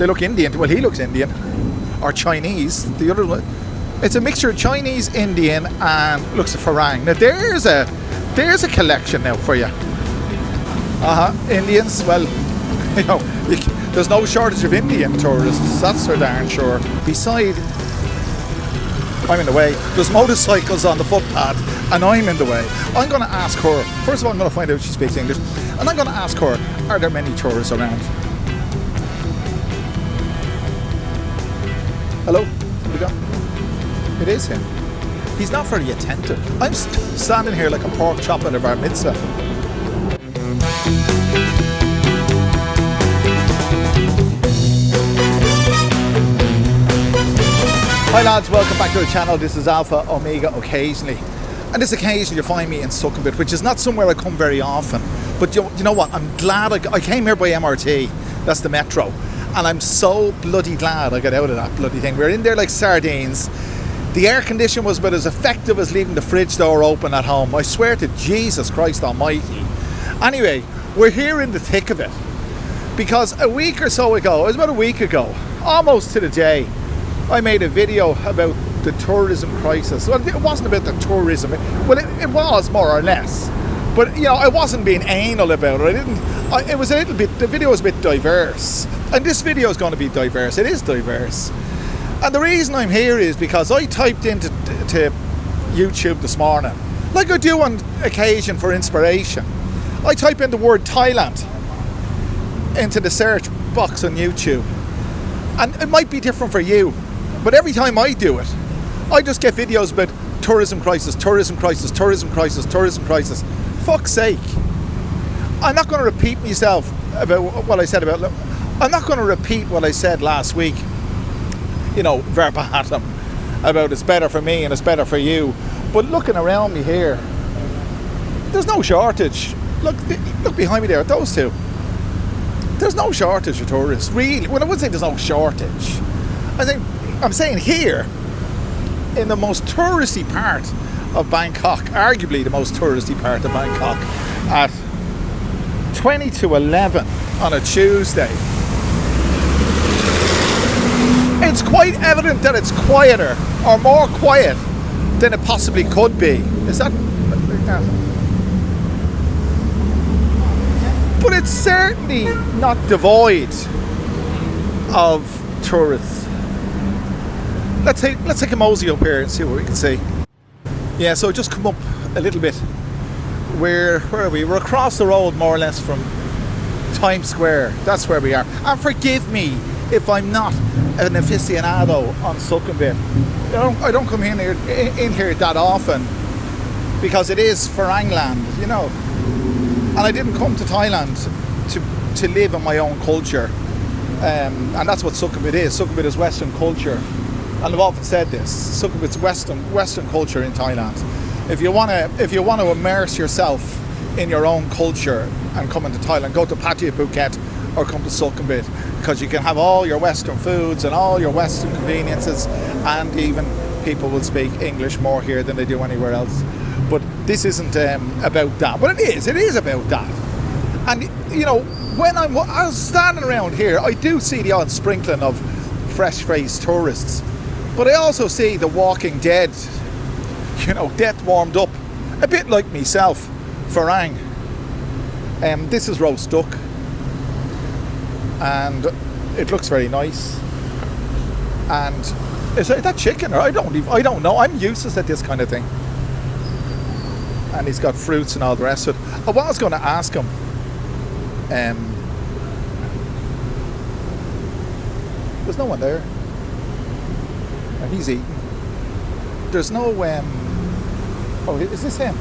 They look Indian. Well, he looks Indian. Or Chinese. The other one. It's a mixture of Chinese, Indian, and looks like Farang. Now there's a collection now for you. Indians. Well, you know, there's no shortage of Indian tourists. That's for darn sure. Beside, I'm in the way. There's motorcycles on the footpath, and I'm in the way. I'm going to ask her. First of all, I'm going to find out if she speaks English, and I'm going to ask her: are there many tourists around? Hello. Here we go. It is him. He's not very attentive. I'm standing here like a pork chop at a bar mitzvah. Hi lads, welcome back to the channel. This is Alpha Omega Occasionally. And this occasion you'll find me in Sukhumvit, which is not somewhere I come very often. But you know what? I'm glad I came here by MRT. That's the metro. And I'm so bloody glad I got out of that bloody thing. We were in there like sardines. The air condition was about as effective as leaving the fridge door open at home. I swear to Jesus Christ Almighty. Anyway, we're here in the thick of it. Because a week or so ago, it was about a week ago, almost to the day, I made a video about the tourism crisis. Well, it wasn't about the tourism. Well, it was more or less. But, you know, I wasn't being anal about it. It was a little bit, the video was a bit diverse. And this video is going to be diverse. It is diverse. And the reason I'm here is because I typed into YouTube this morning, like I do on occasion for inspiration. I type in the word Thailand into the search box on YouTube. And it might be different for you, but every time I do it, I just get videos about tourism crisis, tourism crisis, tourism crisis, tourism crisis. Fuck's sake. I'm not going to repeat myself about what I said about... I'm not going to repeat what I said last week, you know, verbatim, about it's better for me and it's better for you. But looking around me here, there's no shortage. Look behind me there, those two. There's no shortage of tourists, really. Well, I wouldn't say there's no shortage. I'm saying here, in the most touristy part of Bangkok, arguably the most touristy part of Bangkok, at 20 to 11 on a Tuesday, it's quite evident that it's quieter, or more quiet than it possibly could be. Is that? But it's certainly not devoid of tourists. Let's take a mosey up here and see what we can see. Yeah, so just come up a little bit. Where are we? We're across the road more or less from Times Square. That's where we are. And forgive me if I'm not an aficionado on Sukhumvit. I don't come in here that often because it is Farang land, you know. And I didn't come to Thailand to live in my own culture. And that's what Sukhumvit is. Sukhumvit is Western culture. And I've often said this, Sukhumvit's Western culture in Thailand. If you want to immerse yourself in your own culture and come into Thailand, go to Pattaya Phuket or come to Sukhumvit, because you can have all your Western foods and all your Western conveniences, and even people will speak English more here than they do anywhere else. But this isn't about that. But it is about that. And you know, when I was standing around here, I do see the odd sprinkling of fresh-faced tourists, but I also see the walking dead. You know, death warmed up, a bit like myself, Farang. This is roast duck, and it looks very nice. And is that chicken? Or I don't know. I'm useless at this kind of thing. And he's got fruits and all the rest of it. I was going to ask him. There's no one there. And he's eating. There's no oh, is this him?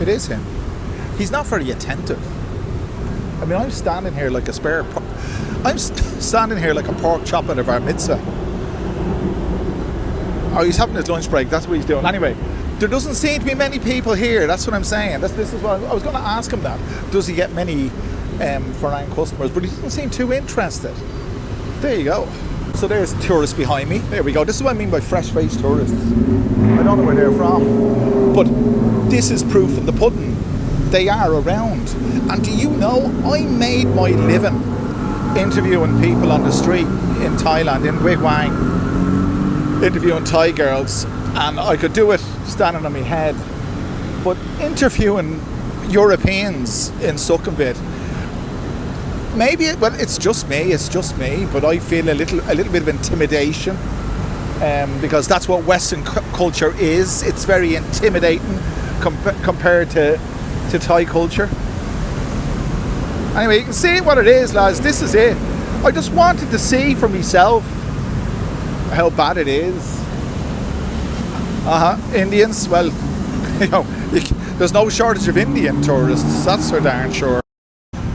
It is him. He's not very attentive. I mean, I'm standing here like a standing here like a pork chop at a bar mitzvah. Oh, he's having his lunch break. That's what he's doing. Anyway, there doesn't seem to be many people here. That's what I'm saying. This is what I was going to ask him. That does he get many Farang customers? But he doesn't seem too interested. There you go. So there's tourists behind me. There we go. This is what I mean by fresh-faced tourists. I don't know where they're from, but this is proof in the pudding they are around. And do you know, I made my living interviewing people on the street in Thailand, in Wig Wang, interviewing Thai girls, and I could do it standing on my head. But interviewing Europeans in Sukhumvit, maybe it's just me, but I feel a little bit of intimidation, because that's what Western culture is. It's very intimidating compared to Thai culture. Anyway, you can see what it is, lads. This is it. I just wanted to see for myself how bad it is. Indians, well, you know, there's no shortage of Indian tourists, that's for darn sure.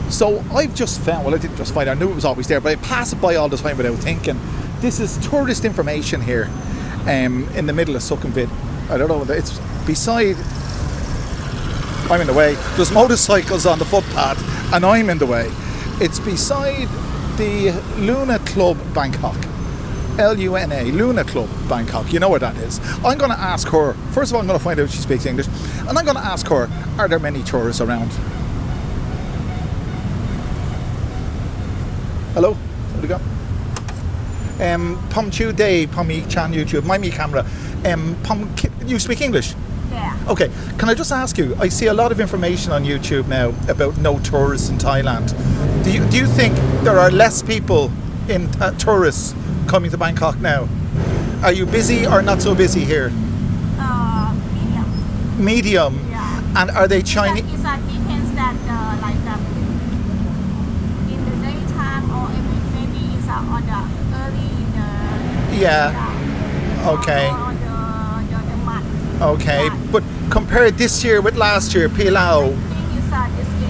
So I've just found, well, I didn't just find it, I knew it was always there, but I pass it by all the time without thinking. This is tourist information here, in the middle of Sukhumvit. I don't know, it's beside, I'm in the way. There's motorcycles on the footpath and I'm in the way. It's beside the Luna Club Bangkok. Luna, Luna Club Bangkok. You know what that is. I'm going to ask her, first of all I'm going to find out if she speaks English, and I'm going to ask her, are there many tourists around? Hello? Where'd you go? Pom Chu Day, Pom Mi Chan YouTube, my camera. You speak English? Yeah. Okay, can I just ask you, I see a lot of information on YouTube now about no tourists in Thailand. Do you think there are less people in tourists coming to Bangkok now? Are you busy or not so busy here? Medium. Medium? Yeah. And are they Chinese? It depends that in the daytime or maybe it's on the early in the Okay. or the month. Okay, Yeah. but compare this year with last year, Pilau, I think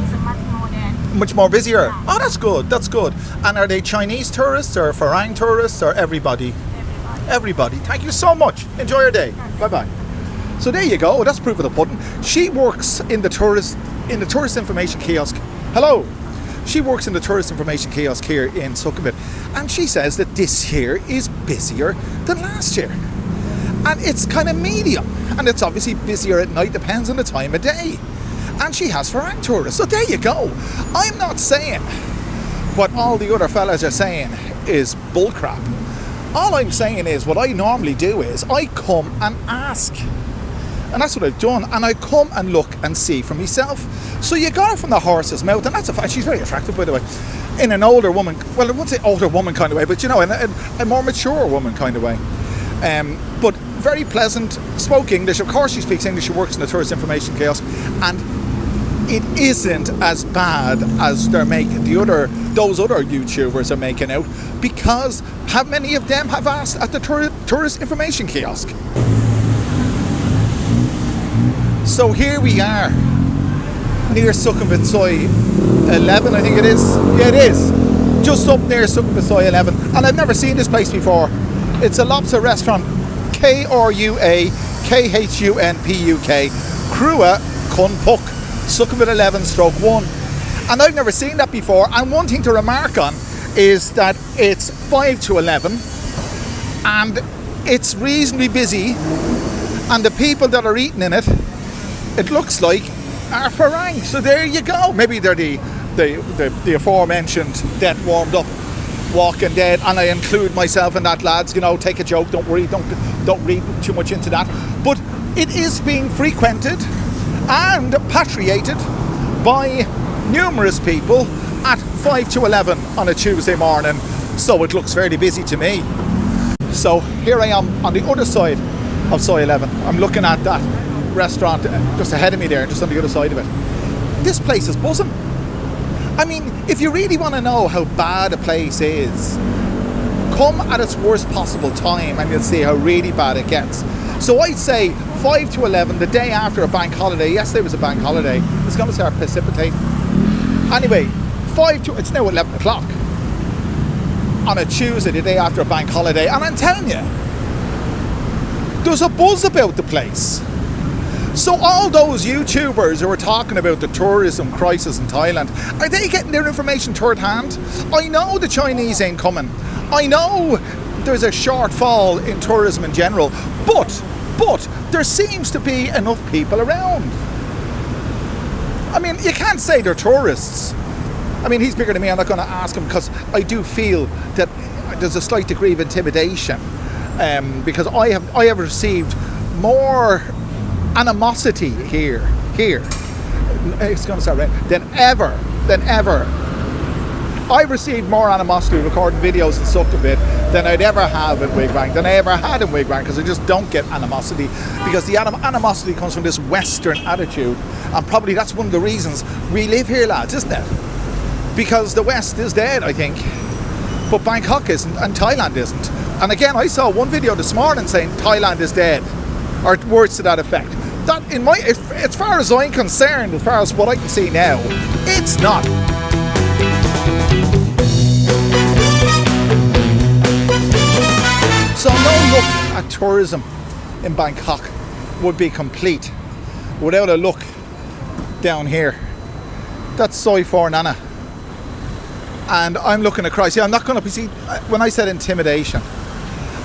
it's much more than much more busier. Yeah. Oh, that's good. And are they Chinese tourists or foreign tourists or everybody? everybody. Everybody. Thank you so much. Enjoy your day. Bye-bye. So there you go. That's proof of the pudding. She works in the tourist information kiosk. Hello. She works in the tourist information kiosk here in Sukhumvit, and she says that this year is busier than last year. And it's kind of medium, and it's obviously busier at night, depends on the time of day. And she has foreign tourists. So there you go. I'm not saying what all the other fellas are saying is bullcrap. All I'm saying is what I normally do is I come and ask. And that's what I've done. And I come and look and see for myself. So you got it from the horse's mouth, and that's a fact. She's very attractive, by the way. In an older woman, well, I wouldn't say older woman kind of way, but you know, in a more mature woman kind of way. But very pleasant, spoke English. Of course she speaks English, she works in the tourist information kiosk, and it isn't as bad as they're making those other YouTubers are making out, because how many of them have asked at the tourist information kiosk? So here we are, near Sukhumvit Soi 11, I think it is. Yeah, it is. Just up near Sukhumvit Soi 11. And I've never seen this place before. It's a lobster restaurant, Krua Khunpuk, Krua Khunpuk, Sukhumvit 11/1. And I've never seen that before. And one thing to remark on is that it's 5 to 11 and it's reasonably busy, and the people that are eating in it, it looks like, are Farang. So there you go. Maybe they're the aforementioned Dead Warmed Up Walking Dead, and I include myself in that, lads. You know, take a joke, don't worry, don't read too much into that. But it is being frequented and patriated by numerous people at 5 to 11 on a Tuesday morning. So it looks fairly busy to me. So here I am on the other side of Soi 11. I'm looking at that restaurant just ahead of me there, just on the other side of it. This place is buzzing. I mean, if you really want to know how bad a place is, come at its worst possible time and you'll see how really bad it gets. So I'd say 5 to 11, the day after a bank holiday. Yesterday was a bank holiday. It's going to start precipitating. Anyway, it's now 11 o'clock on a Tuesday, the day after a bank holiday. And I'm telling you, there's a buzz about the place. So all those YouTubers who are talking about the tourism crisis in Thailand, are they getting their information third hand? I know the Chinese ain't coming. I know there's a shortfall in tourism in general, but there seems to be enough people around. I mean, you can't say they're tourists. I mean, he's bigger than me. I'm not going to ask him because I do feel that there's a slight degree of intimidation because I have received more animosity here. It's going to start right than ever. I've received more animosity recording videos in Sukkot than I'd ever have in Wigwang, than I ever had in Wigwang, because I just don't get animosity, because the animosity comes from this Western attitude, and probably that's one of the reasons we live here, lads, isn't it? Because the West is dead, I think, but Bangkok isn't, and Thailand isn't. And again, I saw one video this morning saying Thailand is dead, or words to that effect. That, as far as I'm concerned, as far as what I can see now, it's not. So no look at tourism in Bangkok would be complete without a look down here. That's Soi For Nana. And I'm looking across. See, I'm not going to see, when I said intimidation,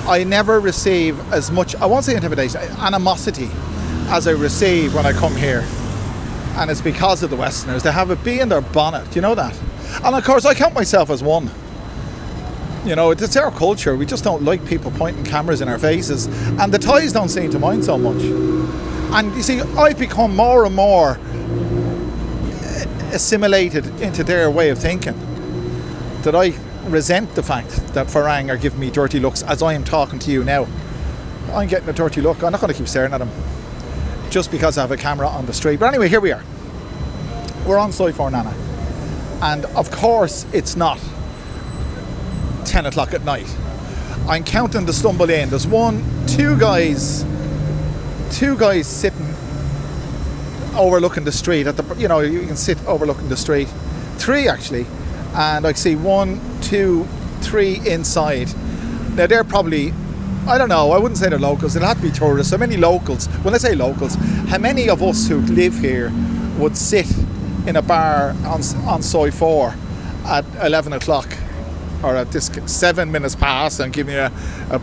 I never receive as much, I won't say intimidation, animosity as I receive when I come here. And it's because of the Westerners. They have a bee in their bonnet, do you know that? And of course I count myself as one. You know, it's our culture. We just don't like people pointing cameras in our faces. And the Thais don't seem to mind so much. And you see, I've become more and more assimilated into their way of thinking, that I resent the fact that Farang are giving me dirty looks as I am talking to you now. I'm getting a dirty look. I'm not going to keep staring at them just because I have a camera on the street. But anyway, here we are. We're on Soi For Nana. And of course it's not 10 o'clock at night. I'm counting the stumble in. There's two guys sitting overlooking the street at the, you know, you can sit overlooking the street. 3 actually. And I see 1, 2, 3 inside. Now they're probably, I don't know, I wouldn't say they're locals. It'll have to be tourists. How many locals, when I say locals, how many of us who live here would sit in a bar on Soi 4 at 11 o'clock or at this 7 minutes past and give me a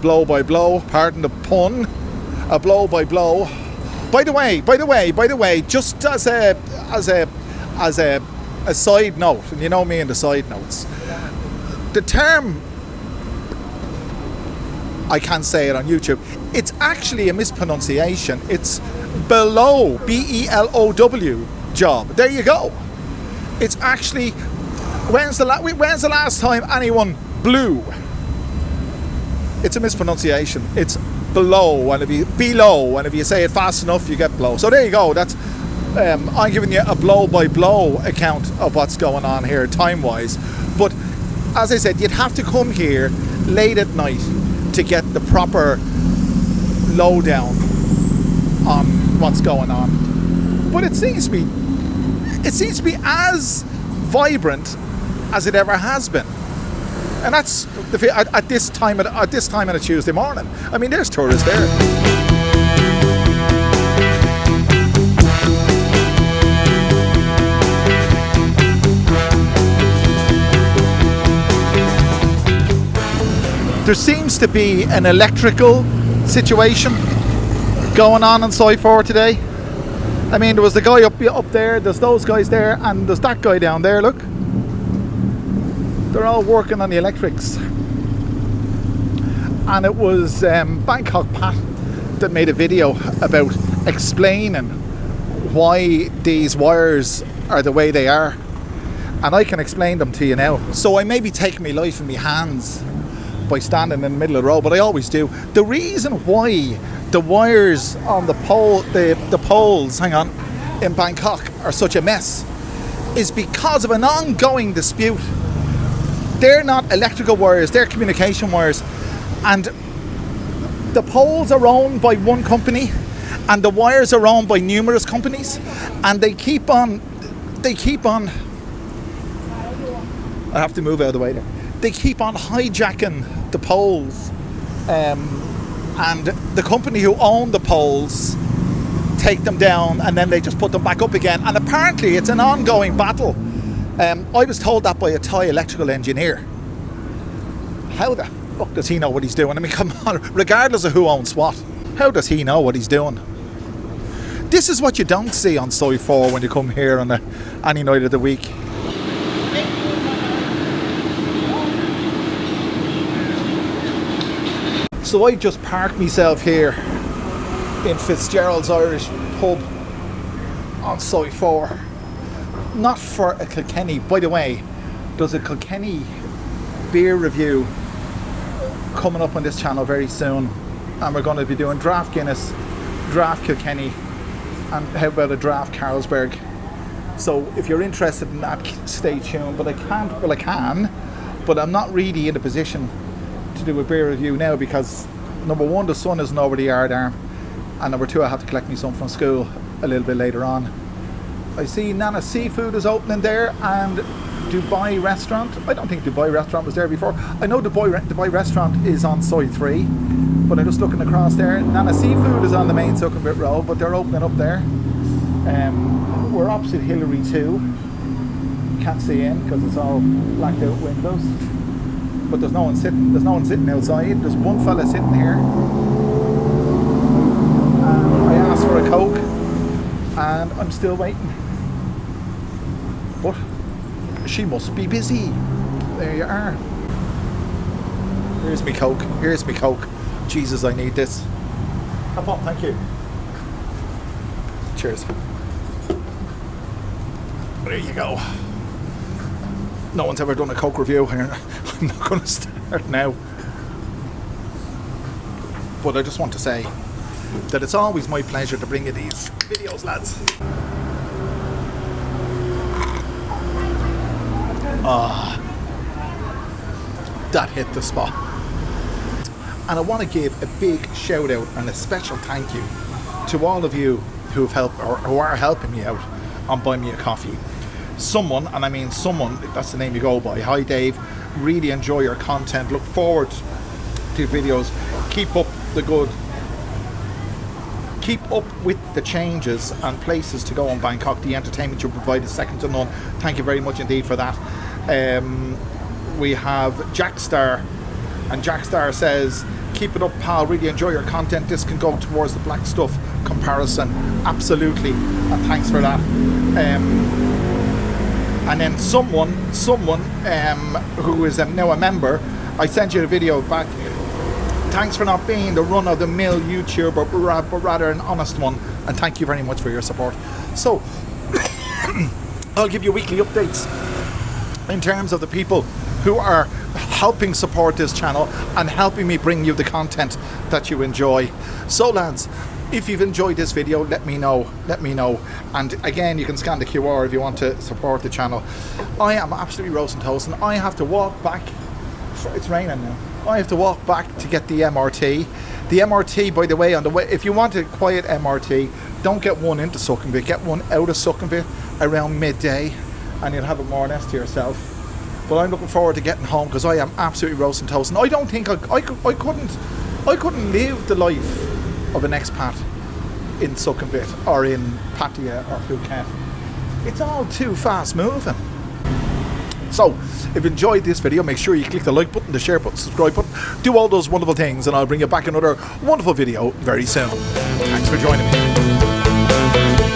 blow by blow, pardon the pun, a blow by blow. By the way, just as a side note, and you know me and the side notes, the term, I can't say it on YouTube, it's actually a mispronunciation. It's below, B-E-L-O-W job. There you go. It's actually, when's the last time anyone blew? It's a mispronunciation. It's below, and if you say it fast enough, you get blow. So there you go. That's I'm giving you a blow-by-blow account of what's going on here time-wise. But as I said, you'd have to come here late at night to get the proper lowdown on what's going on. But it seems to be as vibrant as it ever has been. And that's at this time on a Tuesday morning. I mean, there's tourists there. There seems to be an electrical situation going on in Soi 4 today. I mean, there was the guy up there, there's those guys there, and there's that guy down there, look. They're all working on the electrics. And it was Bangkok Pat that made a video about explaining why these wires are the way they are. And I can explain them to you now. So I may be taking my life in my hands by standing in the middle of the road, but I always do. The reason why the wires on the poles, in Bangkok are such a mess is because of an ongoing dispute. They're not electrical wires, they're communication wires, and the poles are owned by one company and the wires are owned by numerous companies, and they keep on I have to move out of the way there. They keep on hijacking the poles, and the company who own the poles take them down and then they just put them back up again, and apparently it's an ongoing battle. I was told that by a Thai electrical engineer. How the fuck does he know what he's doing? I mean, come on, regardless of who owns what, how does he know what he's doing? This is what you don't see on Soy 4 when you come here on any night of the week. So I just parked myself here in Fitzgerald's Irish pub on Soy 4. Not for a Kilkenny. By the way, there's a Kilkenny beer review coming up on this channel very soon. And we're going to be doing draft Guinness, draft Kilkenny, and how about a draft Carlsberg. So if you're interested in that, stay tuned. But I can, but I'm not really in a position to do a beer review now because number one, the sun isn't over the yard arm, and number two, I have to collect me some from school a little bit later on. I see Nana Seafood is opening there, and Dubai Restaurant. I don't think Dubai Restaurant was there before. I know Dubai Restaurant is on Soy 3, but I'm just looking across there. Nana Seafood is on the main Suckenbit Road, but they're opening up there. We're opposite Hillary too. Can't see in because it's all blacked out windows. But there's no one sitting. There's no one sitting outside. There's one fella sitting here. I asked for a Coke, and I'm still waiting. But she must be busy. There you are. Here's me Coke. Here's me Coke. Jesus, I need this. Hop on, thank you. Cheers. There you go. No one's ever done a Coke review. I'm not going to start now. But I just want to say that it's always my pleasure to bring you these videos, lads. That hit the spot. And I want to give a big shout out and a special thank you to all of you who have helped or who are helping me out on Buy Me a Coffee. Someone, and I mean someone, that's the name you go by. Hi Dave, really enjoy your content. Look forward to your videos. Keep up the good. Keep up with the changes and places to go in Bangkok. The entertainment you provide is second to none. Thank you very much indeed for that. We have Jackstar, and Jackstar says, keep it up pal, really enjoy your content. This can go towards the Black Stuff comparison. Absolutely, and thanks for that. And then someone who is now a member, I sent you a video back. Thanks for not being the run-of-the-mill YouTuber, but rather an honest one. And thank you very much for your support. So, I'll give you weekly updates in terms of the people who are helping support this channel and helping me bring you the content that you enjoy. So lads, if you've enjoyed this video, let me know. And again, you can scan the QR if you want to support the channel. I am absolutely roasting toast, and I have to walk back. It's raining now. I have to walk back to get the MRT. The MRT, by the way, if you want a quiet MRT, don't get one into Suckenbit. Get one out of Suckenbit around midday, and you'll have it more or less to yourself. But I'm looking forward to getting home because I am absolutely roasting toast, and I don't think I couldn't live the life of an expat in Suckenbit or in Pattaya or Phuket. It's all too fast moving. So, if you enjoyed this video, make sure you click the like button, the share button, subscribe button, do all those wonderful things, and I'll bring you back another wonderful video very soon. Thanks for joining me.